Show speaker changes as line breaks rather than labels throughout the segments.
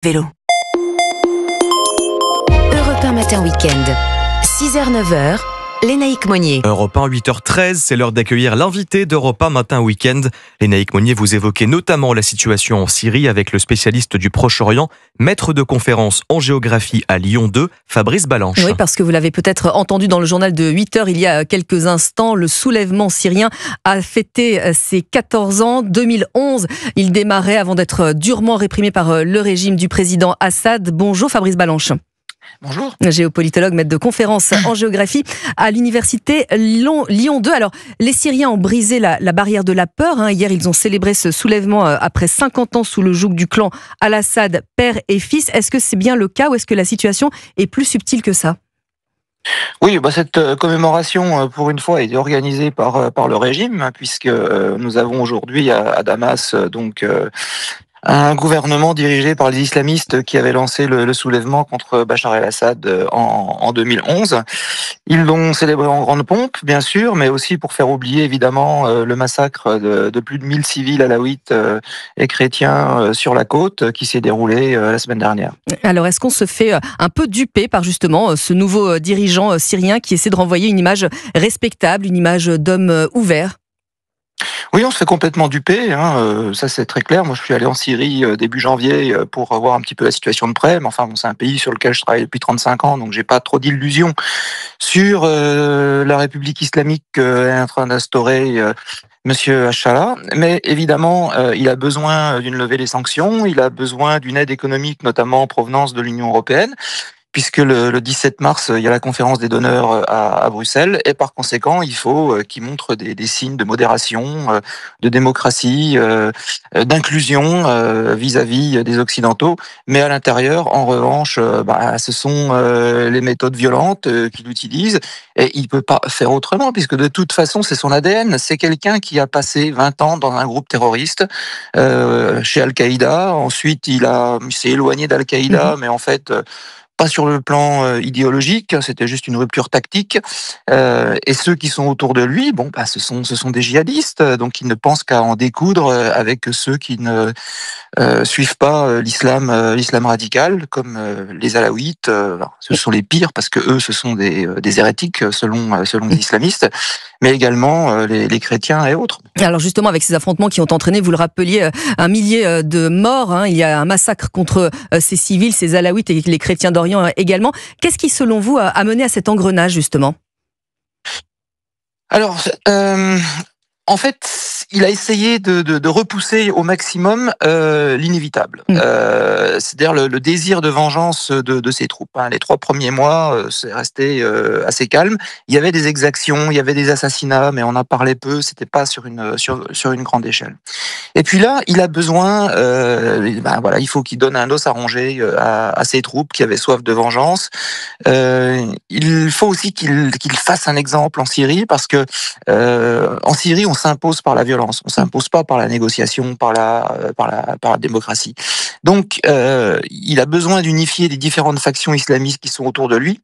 Vélo. Europe 1 Matin Week-end, 6h-9h, Lénaïque Monnier.
Europe 1, 8h13, c'est l'heure d'accueillir l'invité d'Europe 1 Matin Week-end. Lénaïque Monnier, vous évoquez notamment la situation en Syrie avec le spécialiste du Proche-Orient, maître de conférence en géographie à Lyon 2, Fabrice Balanche.
Oui, parce que vous l'avez peut-être entendu dans le journal de 8h il y a quelques instants, le soulèvement syrien a fêté ses 14 ans. 2011, il démarrait avant d'être durement réprimé par le régime du président Assad. Bonjour Fabrice Balanche.
Bonjour.
Géopolitologue, maître de conférence en géographie à l'université Lyon 2. Alors, les Syriens ont brisé la barrière de la peur. Hier, ils ont célébré ce soulèvement après 50 ans sous le joug du clan Al-Assad, père et fils. Est-ce que c'est bien le cas ou est-ce que la situation est plus subtile que ça ?
Oui, cette commémoration, pour une fois, est organisée par le régime, puisque nous avons aujourd'hui à Damas un gouvernement dirigé par les islamistes qui avait lancé le soulèvement contre Bachar el-Assad en 2011. Ils l'ont célébré en grande pompe, bien sûr, mais aussi pour faire oublier évidemment le massacre de plus de 1000 civils alaouites et chrétiens sur la côte qui s'est déroulé la semaine dernière.
Alors, est-ce qu'on se fait un peu duper par justement ce nouveau dirigeant syrien qui essaie de renvoyer une image respectable, une image d'homme ouvert ?
Oui, on se fait complètement duper, ça c'est très clair. Moi je suis allé en Syrie début janvier pour voir un petit peu la situation de près, mais enfin c'est un pays sur lequel je travaille depuis 35 ans, donc j'ai pas trop d'illusions sur la République islamique est en train d'instaurer Monsieur Achala, mais évidemment il a besoin d'une levée des sanctions, il a besoin d'une aide économique notamment en provenance de l'Union européenne, puisque le 17 mars, il y a la conférence des donneurs à Bruxelles, et par conséquent, il faut qu'il montre des signes de modération, de démocratie, d'inclusion vis-à-vis des Occidentaux. Mais à l'intérieur, en revanche, ce sont les méthodes violentes qu'il utilise, et il peut pas faire autrement, puisque de toute façon, c'est son ADN. C'est quelqu'un qui a passé 20 ans dans un groupe terroriste chez Al-Qaïda. Ensuite, il s'est éloigné d'Al-Qaïda, mais en fait pas sur le plan idéologique, c'était juste une rupture tactique. Et ceux qui sont autour de lui, ce sont des djihadistes, donc ils ne pensent qu'à en découdre avec ceux qui ne suivent pas l'islam radical, comme les alaouites. Ce sont les pires parce que eux, ce sont des hérétiques selon les islamistes, mais également les chrétiens et autres.
Alors justement, avec ces affrontements qui ont entraîné, vous le rappeliez, un millier de morts, il y a un massacre contre ces civils, ces alaouites et les chrétiens d'Orient également. Qu'est-ce qui, selon vous, a mené à cet engrenage, justement ?
Alors, en fait, il a essayé de repousser au maximum l'inévitable. C'est-à-dire le désir de vengeance de ses troupes. Les 3 premiers mois, c'est resté assez calme. Il y avait des exactions, il y avait des assassinats, mais on en parlait peu. C'était pas sur une grande échelle. Et puis là, il a besoin, il faut qu'il donne un os à ronger à ses troupes qui avaient soif de vengeance. Il faut aussi qu'il fasse un exemple en Syrie, parce que en Syrie, on s'impose par la violence, on s'impose pas par la négociation, par la démocratie. Donc, il a besoin d'unifier les différentes factions islamistes qui sont autour de lui.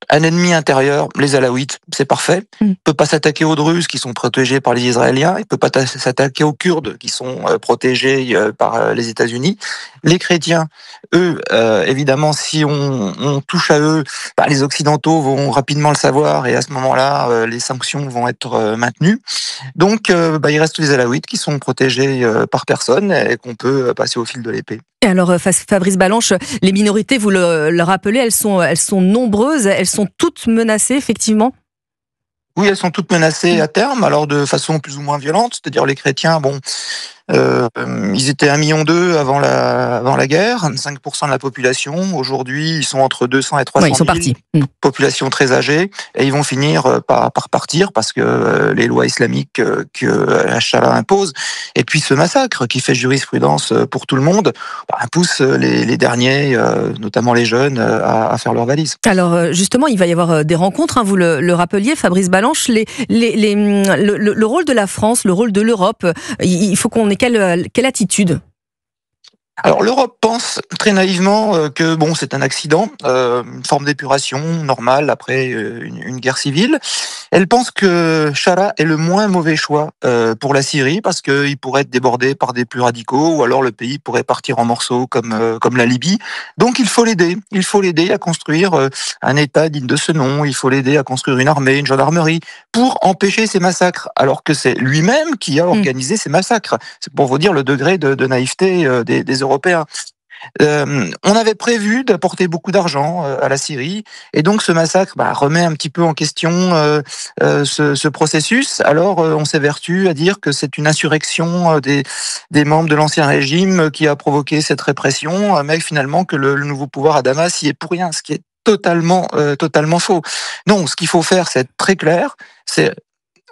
Un ennemi intérieur, les alaouites, c'est parfait. Il peut pas s'attaquer aux Druzes qui sont protégés par les Israéliens. Il peut pas s'attaquer aux Kurdes qui sont protégés par les États-Unis. Les chrétiens, eux, évidemment, si on touche à eux, les Occidentaux vont rapidement le savoir et à ce moment-là, les sanctions vont être maintenues. Donc, il reste les alaouites qui sont protégés par personne et qu'on peut passer au fil de l'épée.
Et alors, Fabrice Balanche, les minorités, vous le rappelez, elles sont nombreuses, elles sont toutes menacées, effectivement ?
Oui, elles sont toutes menacées à terme, alors de façon plus ou moins violente. C'est-à-dire les chrétiens, ils étaient 1,2 million avant la guerre, 5% de la population. Aujourd'hui, ils sont entre 200 et 300 000.
Ils sont partis.
Population très âgée, et ils vont finir par partir parce que les lois islamiques que Achala impose, et puis ce massacre qui fait jurisprudence pour tout le monde, pousse les derniers, notamment les jeunes, à faire leurs valises.
Alors justement, il va y avoir des rencontres, vous le rappeliez, Fabrice Balanche, le rôle de la France, le rôle de l'Europe, il faut qu'on ait quelle attitude ?
Alors l'Europe pense très naïvement que c'est un accident, une forme d'épuration normale après une guerre civile, Elle pense que Chara est le moins mauvais choix pour la Syrie parce qu'il pourrait être débordé par des plus radicaux ou alors le pays pourrait partir en morceaux comme la Libye. Donc il faut l'aider. Il faut l'aider à construire un État digne de ce nom. Il faut l'aider à construire une armée, une gendarmerie pour empêcher ces massacres. Alors que c'est lui-même qui a organisé ces massacres. C'est pour vous dire le degré de naïveté des Européens. On avait prévu d'apporter beaucoup d'argent à la Syrie et donc ce massacre remet un petit peu en question ce processus. Alors on s'évertue à dire que c'est une insurrection des membres de l'ancien régime qui a provoqué cette répression, mais finalement que le nouveau pouvoir à Damas y est pour rien, ce qui est totalement faux. Non, ce qu'il faut faire, c'est être très clair, c'est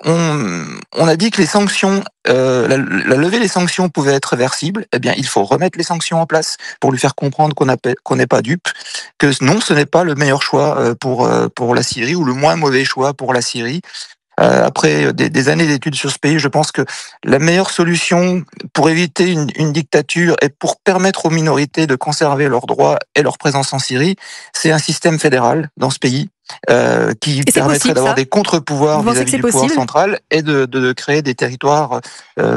on a dit que les sanctions, la levée des sanctions pouvait être réversible. Eh bien, il faut remettre les sanctions en place pour lui faire comprendre qu'on n'est pas dupe, que non, ce n'est pas le meilleur choix pour la Syrie ou le moins mauvais choix pour la Syrie. Après des années d'études sur ce pays, je pense que la meilleure solution pour éviter une dictature et pour permettre aux minorités de conserver leurs droits et leur présence en Syrie, c'est un système fédéral dans ce pays. Qui permettrait d'avoir des contre-pouvoirs vis-à-vis du pouvoir central et de créer des territoires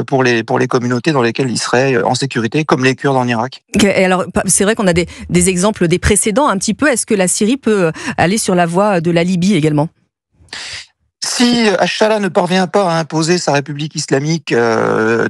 pour les communautés dans lesquelles ils seraient en sécurité, comme les Kurdes en Irak.
Et alors, c'est vrai qu'on a des exemples, des précédents un petit peu. Est-ce que la Syrie peut aller sur la voie de la Libye également ?
Si Al-Shara ne parvient pas à imposer sa république islamique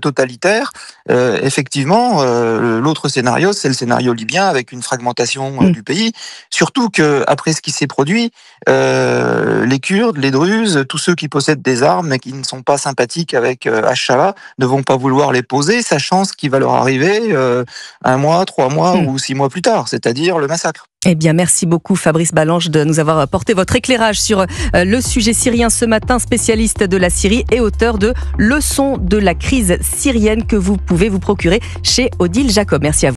totalitaire, effectivement, l'autre scénario, c'est le scénario libyen avec une fragmentation du pays. Surtout que après ce qui s'est produit, les Kurdes, les Druzes, tous ceux qui possèdent des armes mais qui ne sont pas sympathiques avec Al-Shara ne vont pas vouloir les poser, sachant ce qui va leur arriver 1 mois, 3 mois ou 6 mois plus tard, c'est-à-dire le massacre.
Eh bien, merci beaucoup Fabrice Balanche de nous avoir apporté votre éclairage sur le sujet syrien ce matin, spécialiste de la Syrie et auteur de Leçons de la crise syrienne que vous pouvez vous procurer chez Odile Jacob. Merci à vous.